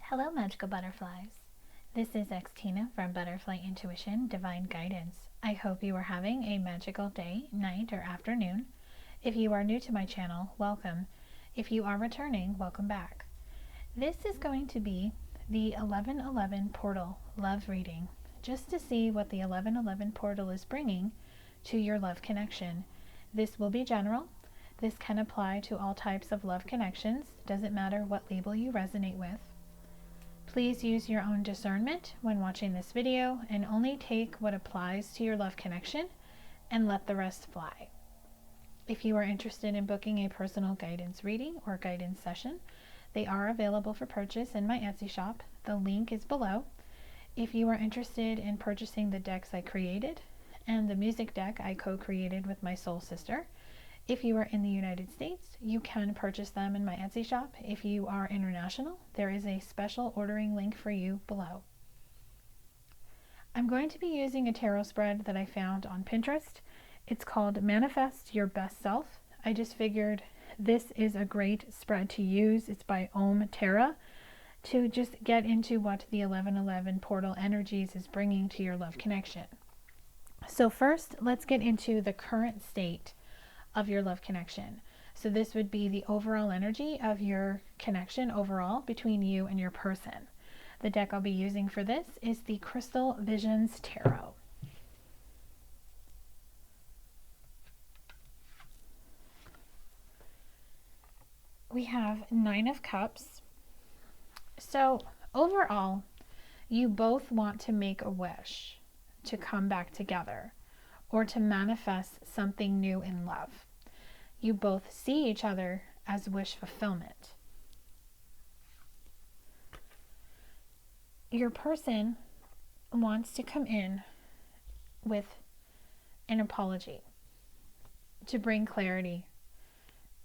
Hello, magical butterflies. This is Xtina from Butterfly Intuition Divine Guidance. I hope you are having a magical day, night, or afternoon. If you are new to my channel, welcome. If you are returning, welcome back. This is going to be the 1111 portal love reading, just to see what the 1111 portal is bringing to your love connection. This will be general. This can apply to all types of love connections. Doesn't matter what label you resonate with. Please use your own discernment when watching this video and only take what applies to your love connection and let the rest fly. If you are interested in booking a personal guidance reading or guidance session, they are available for purchase in my Etsy shop. The link is below. If you are interested in purchasing the decks I created and the music deck I co-created with my soul sister, if you are in the United States, you can purchase them in my Etsy shop. If you are international, there is a special ordering link for you below. I'm going to be using a tarot spread that I found on Pinterest. It's called Manifest Your Best Self. I just figured this is a great spread to use. It's by Om Tara, to just get into what the 1111 portal energies is bringing to your love connection. So first, let's get into the current state of your love connection. So this would be the overall energy of your connection overall between you and your person. The deck I'll be using for this is the Crystal Visions Tarot. We have 9 of Cups. So overall, you both want to make a wish to come back together or to manifest something new in love. You both see each other as wish fulfillment. Your person wants to come in with an apology, to bring clarity,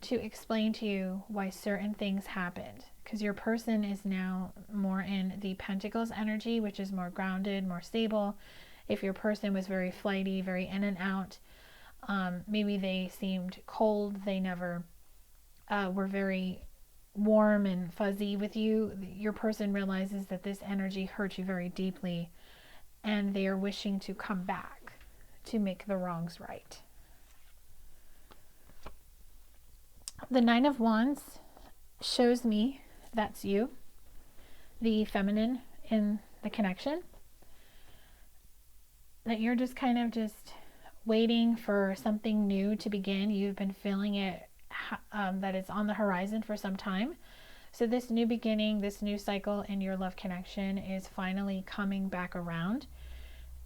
to explain to you why certain things happened, because your person is now more in the Pentacles energy, which is more grounded, more stable. If your person was very flighty, very in and out, maybe they seemed cold, they never were very warm and fuzzy with you, your person realizes that this energy hurt you very deeply and they are wishing to come back to make the wrongs right. The 9 of Wands shows me that's you, the feminine in the connection, that you're just kind of just waiting for something new to begin. You've been feeling it, that it's on the horizon for some time. So this new beginning, this new cycle in your love connection is finally coming back around,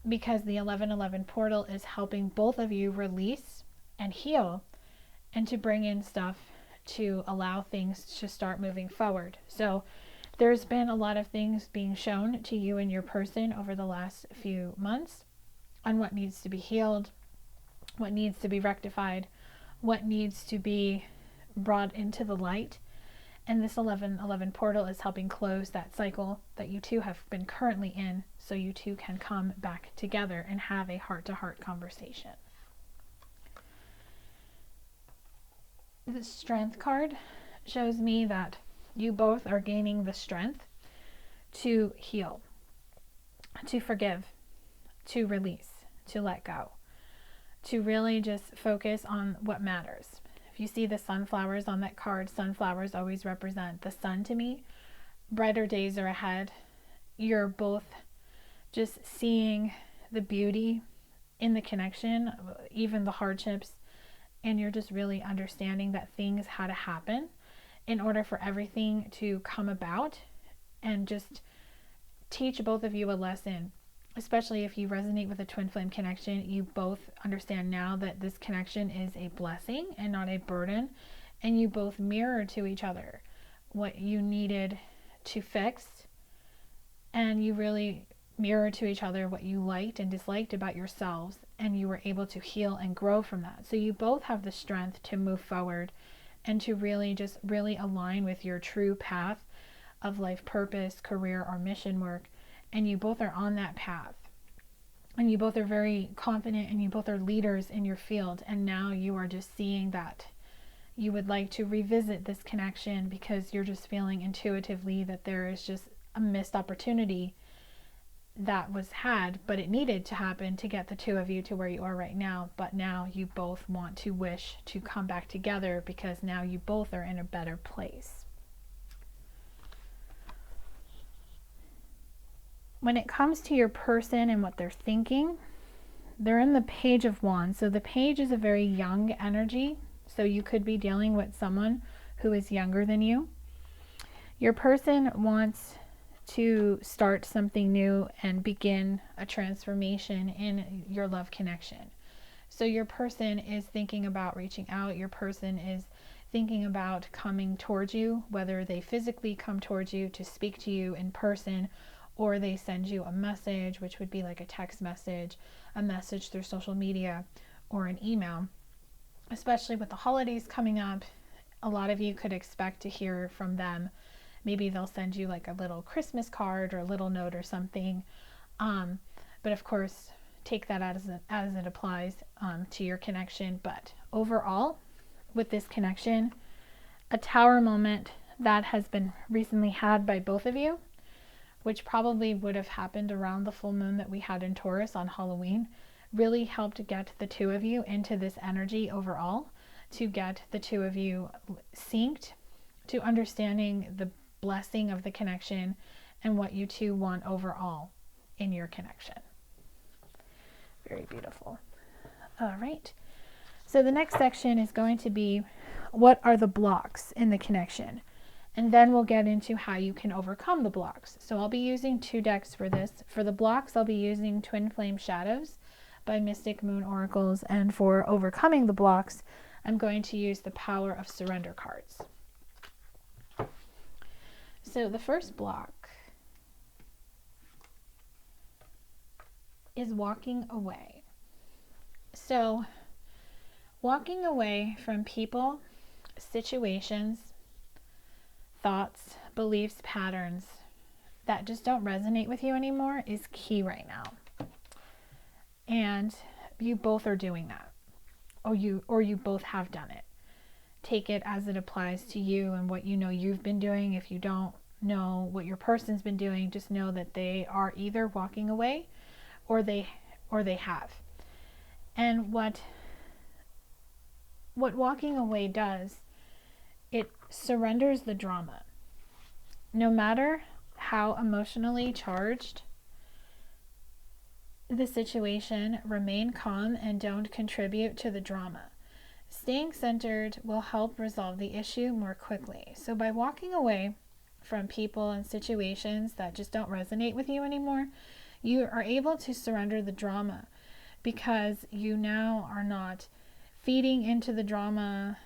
because the 1111 portal is helping both of you release and heal and to bring in stuff to allow things to start moving forward. So there's been a lot of things being shown to you and your person over the last few months on what needs to be healed, what needs to be rectified, what needs to be brought into the light. And this 1111 portal is helping close that cycle that you two have been currently in, so you two can come back together and have a heart-to-heart conversation. The Strength card shows me that you both are gaining the strength to heal, to forgive, to release, to let go, to really just focus on what matters. If you see the sunflowers on that card, sunflowers always represent the sun to me. Brighter days are ahead. You're both just seeing the beauty in the connection, even the hardships, and you're just really understanding that things had to happen in order for everything to come about, and just teach both of you a lesson. Especially if you resonate with a twin flame connection, you both understand now that this connection is a blessing and not a burden, and you both mirror to each other what you needed to fix, and you really mirror to each other what you liked and disliked about yourselves, and you were able to heal and grow from that. So you both have the strength to move forward and to really align with your true path of life purpose, career, or mission work. And you both are on that path, and you both are very confident, and you both are leaders in your field. And now you are just seeing that you would like to revisit this connection because you're just feeling intuitively that there is just a missed opportunity that was had, but it needed to happen to get the two of you to where you are right now. But now you both want to wish to come back together because now you both are in a better place. When it comes to your person and what they're thinking, they're in the Page of Wands. So the Page is a very young energy. So you could be dealing with someone who is younger than you. Your person wants to start something new and begin a transformation in your love connection. So your person is thinking about reaching out. Your person is thinking about coming towards you, whether they physically come towards you to speak to you in person, or they send you a message, which would be like a text message, a message through social media, or an email. Especially with the holidays coming up, a lot of you could expect to hear from them. Maybe they'll send you like a little Christmas card or a little note or something. But of course, take that as it applies to your connection. But overall, with this connection, a Tower moment that has been recently had by both of you, which probably would have happened around the full moon that we had in Taurus on Halloween, really helped get the two of you into this energy overall, to get the two of you synced, to understanding the blessing of the connection and what you two want overall in your connection. Very beautiful. All right. So the next section is going to be, what are the blocks in the connection? And then we'll get into how you can overcome the blocks. So I'll be using 2 decks for this. For the blocks, I'll be using Twin Flame Shadows by Mystic Moon Oracles. And for overcoming the blocks, I'm going to use the Power of Surrender cards. So the first block is walking away. So walking away from people, situations, thoughts, beliefs, patterns that just don't resonate with you anymore is key right now. And you both are doing that, or you both have done it. Take it as it applies to you and what you know you've been doing. If you don't know what your person's been doing, just know that they are either walking away or they have. And what walking away does, it surrenders the drama. No matter how emotionally charged the situation, remain calm and don't contribute to the drama. Staying centered will help resolve the issue more quickly. So by walking away from people and situations that just don't resonate with you anymore, you are able to surrender the drama, because you now are not feeding into the drama,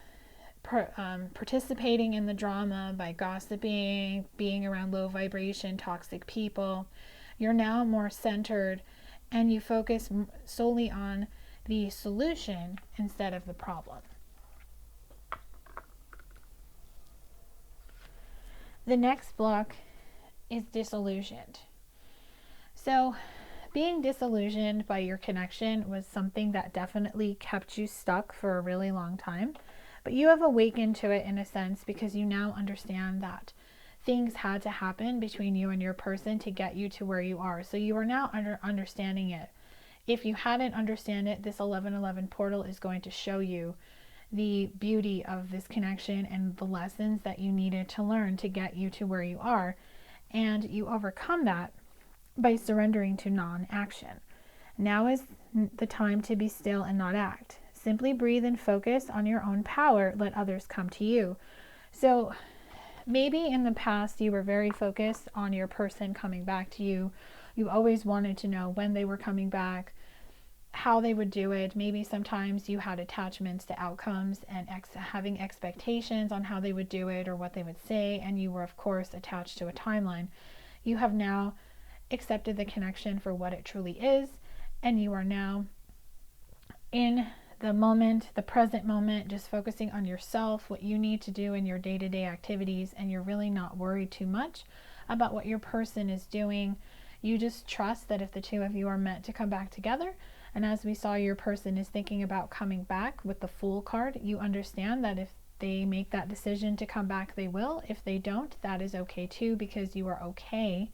participating in the drama by gossiping, being around low vibration, toxic people. You're now more centered and you focus solely on the solution instead of the problem. The next block is disillusioned. So being disillusioned by your connection was something that definitely kept you stuck for a really long time, but you have awakened to it in a sense, because you now understand that things had to happen between you and your person to get you to where you are. So you are now understanding it. If you hadn't understand it, this 1111 portal is going to show you the beauty of this connection and the lessons that you needed to learn to get you to where you are. And you overcome that by surrendering to non-action. Now is the time to be still and not act. Simply breathe and focus on your own power. Let others come to you. So maybe in the past you were very focused on your person coming back to you. You always wanted to know when they were coming back, how they would do it. Maybe sometimes you had attachments to outcomes and having expectations on how they would do it or what they would say, and you were of course attached to a timeline. You have now accepted the connection for what it truly is, and you are now in the moment, the present moment, just focusing on yourself, what you need to do in your day-to-day activities, and you're really not worried too much about what your person is doing. You just trust that if the two of you are meant to come back together, and as we saw, your person is thinking about coming back with the Fool card, you understand that if they make that decision to come back, they will. If they don't, that is okay too, because you are okay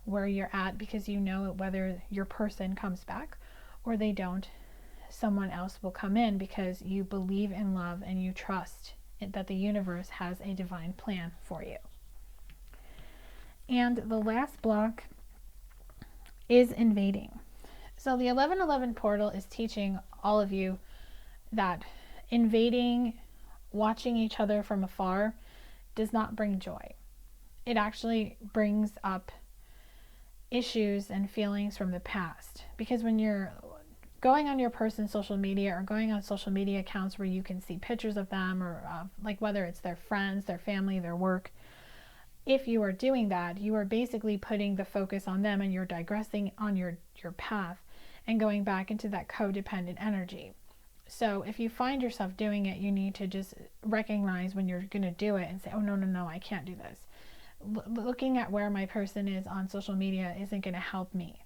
where you're at, because you know whether your person comes back or they don't, someone else will come in, because you believe in love and you trust that the universe has a divine plan for you. And the last block is invading. So the 1111 portal is teaching all of you that invading, watching each other from afar, does not bring joy. It actually brings up issues and feelings from the past. Because when you're going on your person's social media, or going on social media accounts where you can see pictures of them, or like whether it's their friends, their family, their work, if you are doing that, you are basically putting the focus on them, and you're digressing on your path and going back into that codependent energy. So if you find yourself doing it, you need to just recognize when you're going to do it and say, oh, no, I can't do this. Looking at where my person is on social media isn't going to help me,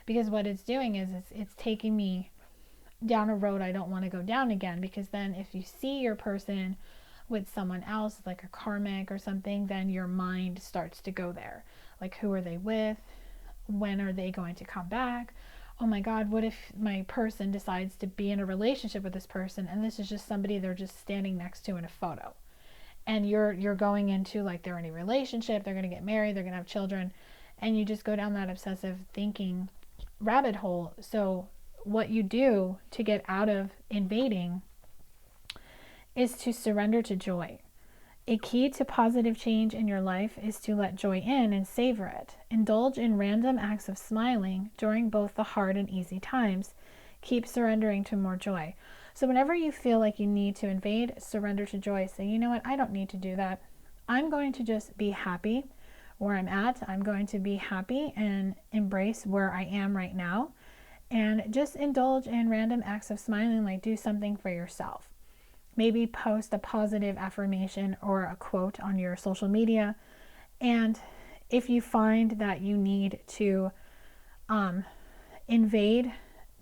because what it's doing is it's taking me down a road I don't want to go down again. Because then if you see your person with someone else, like a karmic or something, then your mind starts to go there. Like, who are they with? When are they going to come back? Oh my God, what if my person decides to be in a relationship with this person, and this is just somebody they're just standing next to in a photo? And you're going into like they're in a relationship, they're going to get married, they're going to have children, and you just go down that obsessive thinking rabbit hole. So what you do to get out of invading is to surrender to joy. A key to positive change in your life is to let joy in and savor it. Indulge in random acts of smiling during both the hard and easy times. Keep surrendering to more joy. So whenever you feel like you need to invade, surrender to joy. Say, you know what, I don't need to do that. I'm going to just be happy where I'm at. I'm going to be happy and embrace where I am right now. And just indulge in random acts of smiling, like do something for yourself. Maybe post a positive affirmation or a quote on your social media. And if you find that you need to invade,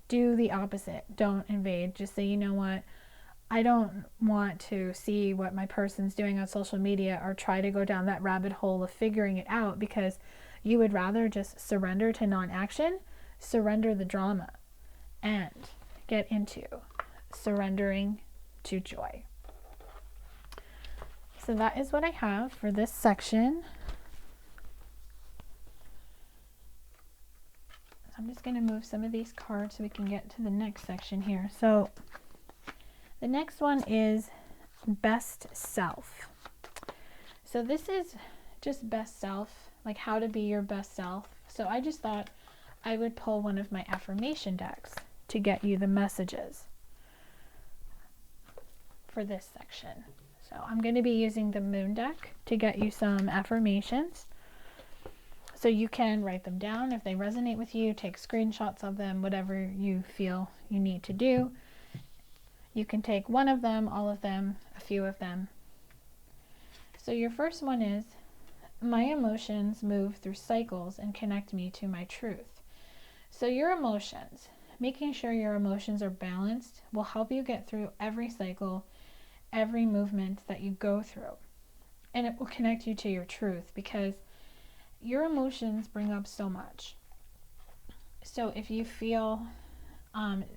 do the opposite. Don't invade. Just say, you know what, I don't want to see what my person's doing on social media, or try to go down that rabbit hole of figuring it out, because you would rather just surrender to non-action, surrender the drama, and get into surrendering to joy. So that is what I have for this section. I'm just going to move some of these cards so we can get to the next section here. So the next one is best self. So this is just best self, like how to be your best self. So I just thought I would pull one of my affirmation decks to get you the messages for this section. So I'm going to be using the moon deck to get you some affirmations. So you can write them down if they resonate with you, take screenshots of them, whatever you feel you need to do. You can take one of them, all of them, a few of them. So your first one is, my emotions move through cycles and connect me to my truth. So your emotions, making sure your emotions are balanced, will help you get through every cycle, every movement that you go through. And it will connect you to your truth, because your emotions bring up so much. So if you feel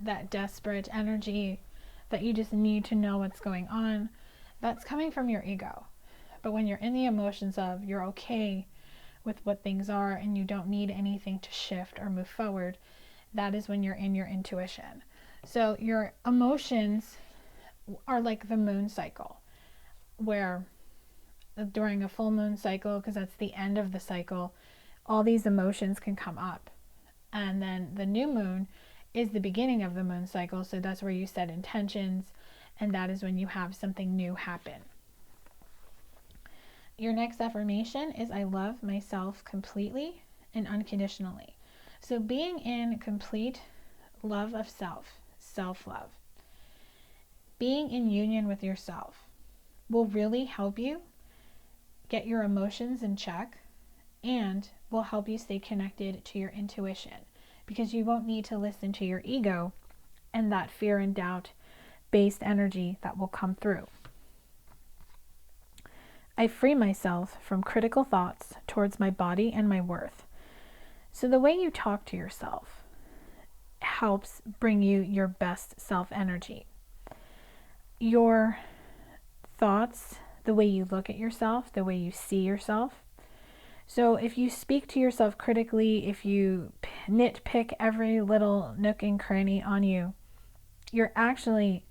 that desperate energy, that you just need to know what's going on, that's coming from your ego. But when you're in the emotions of you're okay with what things are and you don't need anything to shift or move forward, that is when you're in your intuition. So your emotions are like the moon cycle, where during a full moon cycle, because that's the end of the cycle, all these emotions can come up. And then the new moon is the beginning of the moon cycle, so that's where you set intentions, and that is when you have something new happen. Your next affirmation is, I love myself completely and unconditionally. So being in complete love of self, self-love, being in union with yourself will really help you get your emotions in check, and will help you stay connected to your intuition, because you won't need to listen to your ego and that fear and doubt based energy that will come through. I free myself from critical thoughts towards my body and my worth. So the way you talk to yourself helps bring you your best self energy. Your thoughts, the way you look at yourself, the way you see yourself. So if you speak to yourself critically, if you nitpick every little nook and cranny on you, you're actually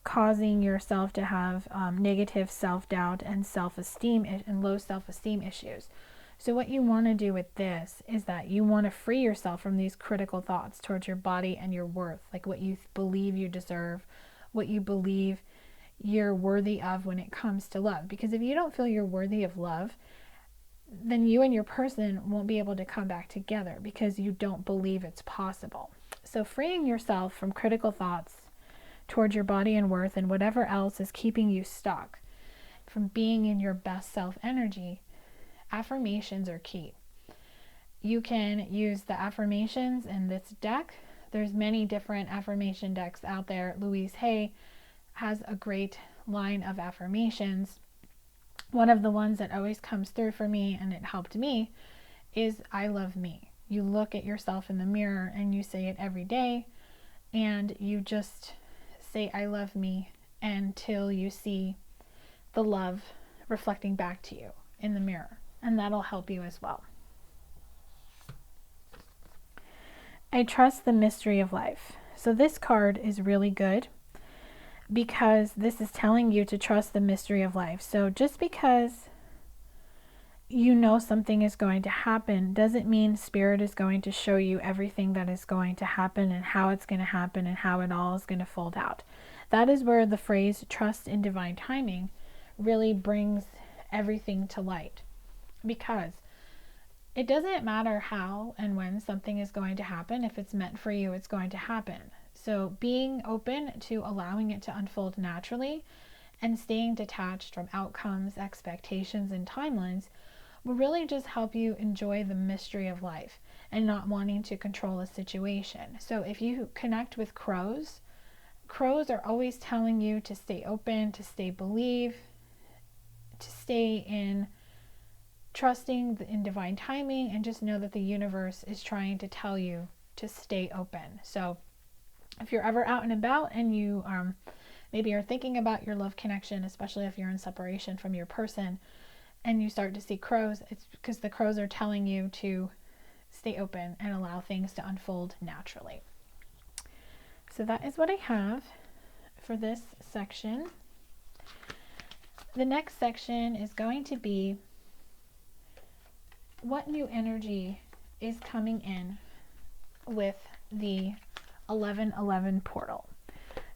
causing yourself to have negative self-doubt and self-esteem and low self-esteem issues. So what you want to do with this is that you want to free yourself from these critical thoughts towards your body and your worth, like what you believe you deserve, what you believe you're worthy of when it comes to love. Because if you don't feel you're worthy of love, then you and your person won't be able to come back together because you don't believe it's possible. So freeing yourself from critical thoughts towards your body and worth and whatever else is keeping you stuck from being in your best self energy, affirmations are key. You can use the affirmations in this deck. There's many different affirmation decks out there. Louise Hay has a great line of affirmations. One of the ones that always comes through for me, and it helped me, is I love me. You look at yourself in the mirror and you say it every day, and you just say I love me until you see the love reflecting back to you in the mirror, and that'll help you as well. I trust the mystery of life. So this card is really good because this is telling you to trust the mystery of life. So just because you know something is going to happen doesn't mean Spirit is going to show you everything that is going to happen and how it's going to happen and how it all is going to fold out. That is where the phrase trust in divine timing really brings everything to light, because it doesn't matter how and when something is going to happen. If it's meant for you, it's going to happen. So being open to allowing it to unfold naturally and staying detached from outcomes, expectations, and timelines will really just help you enjoy the mystery of life and not wanting to control a situation. So if you connect with crows are always telling you to stay open, to stay believe, to stay in trusting in divine timing, and just know that the universe is trying to tell you to stay open. So if you're ever out and about and you maybe are thinking about your love connection, especially if you're in separation from your person, and you start to see crows, it's because the crows are telling you to stay open and allow things to unfold naturally. So that is what I have for this section. The next section is going to be what new energy is coming in with the 1111 portal.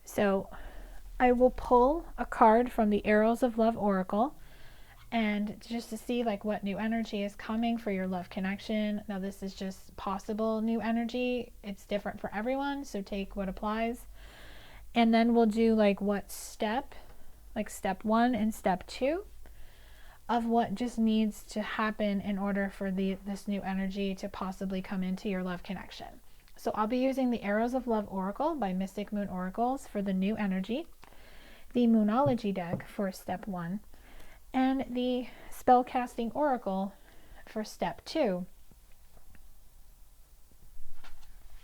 So I will pull a card from the Arrows of Love Oracle, and just to see like what new energy is coming for your love connection. Now this is just possible new energy. It's different for everyone, so take what applies. And then we'll do like what step, like step 1 and step 2 of what just needs to happen in order for this new energy to possibly come into your love connection. So I'll be using the Arrows of Love Oracle by Mystic Moon Oracles for the new energy, the Moonology deck for step 1, and the Spellcasting Oracle for step 2.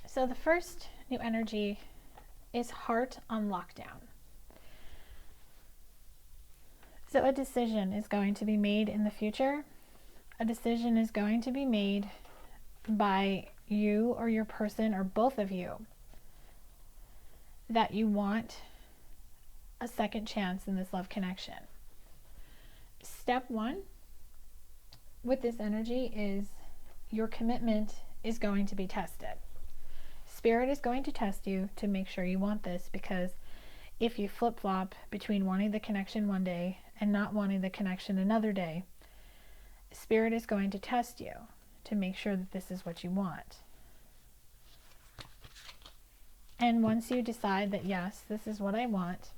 So the first new energy is Heart on Lockdown. So a decision is going to be made in the future. A decision is going to be made by you or your person or both of you that you want a second chance in this love connection. Step 1 with this energy is your commitment is going to be tested. Spirit is going to test you to make sure you want this, because if you flip-flop between wanting the connection one day and not wanting the connection another day, Spirit is going to test you to make sure that this is what you want. And once you decide that yes, this is what I want,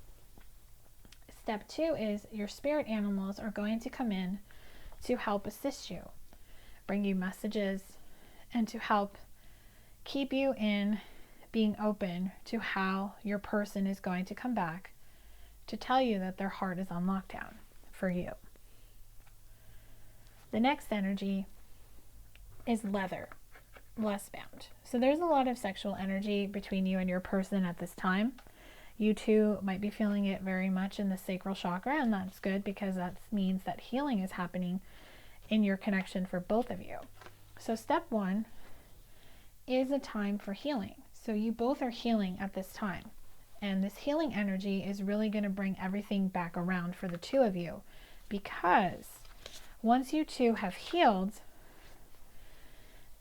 step 2 is your spirit animals are going to come in to help assist you, bring you messages, and to help keep you in being open to how your person is going to come back to tell you that their heart is on lockdown for you. The next energy is leather, lust bound. So there's a lot of sexual energy between you and your person at this time. You two might be feeling it very much in the sacral chakra, and that's good because that means that healing is happening in your connection for both of you. So step one is a time for healing. So you both are healing at this time. And this healing energy is really going to bring everything back around for the two of you, because once you two have healed,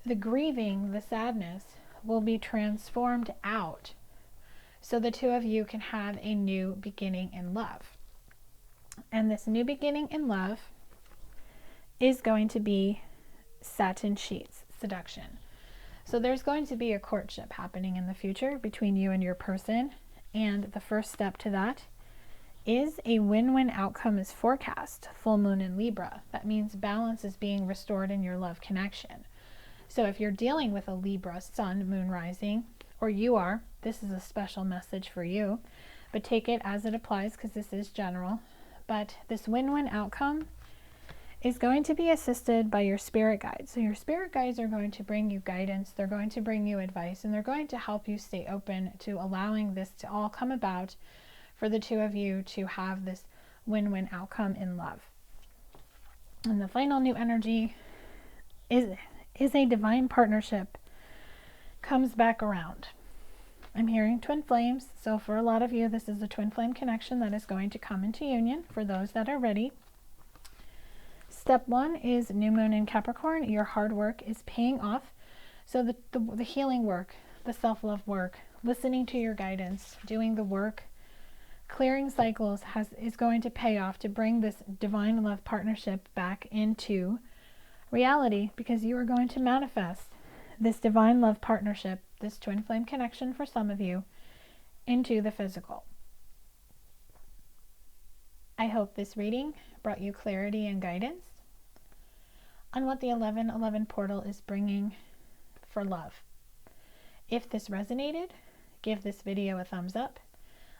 the grieving, the sadness will be transformed out so the two of you can have a new beginning in love. And this new beginning in love is going to be satin sheets, seduction. So there's going to be a courtship happening in the future between you and your person. And the first step to that is a win-win outcome is forecast, full moon in Libra. That means balance is being restored in your love connection. So if you're dealing with a Libra sun, moon rising, or you are, this is a special message for you, but take it as it applies because this is general. But this win-win outcome is going to be assisted by your spirit guides. So your spirit guides are going to bring you guidance, they're going to bring you advice, and they're going to help you stay open to allowing this to all come about for the two of you to have this win-win outcome in love. And the final new energy is a divine partnership comes back around. I'm hearing twin flames, so for a lot of you, this is a twin flame connection that is going to come into union for those that are ready. Step one is new moon in Capricorn. Your hard work is paying off. So the healing work, the self-love work, listening to your guidance, doing the work, clearing cycles is going to pay off to bring this divine love partnership back into reality, because you are going to manifest this divine love partnership, this twin flame connection for some of you, into the physical. I hope this reading brought you clarity and guidance on what the 1111 portal is bringing for love. If this resonated, give this video a thumbs up.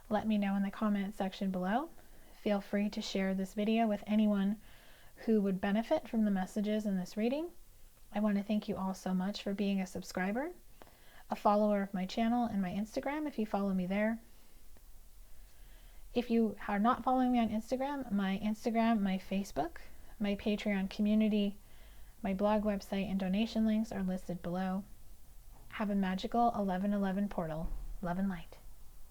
Let me know in the comment section below. Feel free to share this video with anyone who would benefit from the messages in this reading. I want to thank you all so much for being a subscriber, a follower of my channel and my Instagram if you follow me there. If you are not following me on Instagram, my Facebook, my Patreon community, my blog website, and donation links are listed below. Have a magical 1111 portal. Love and light.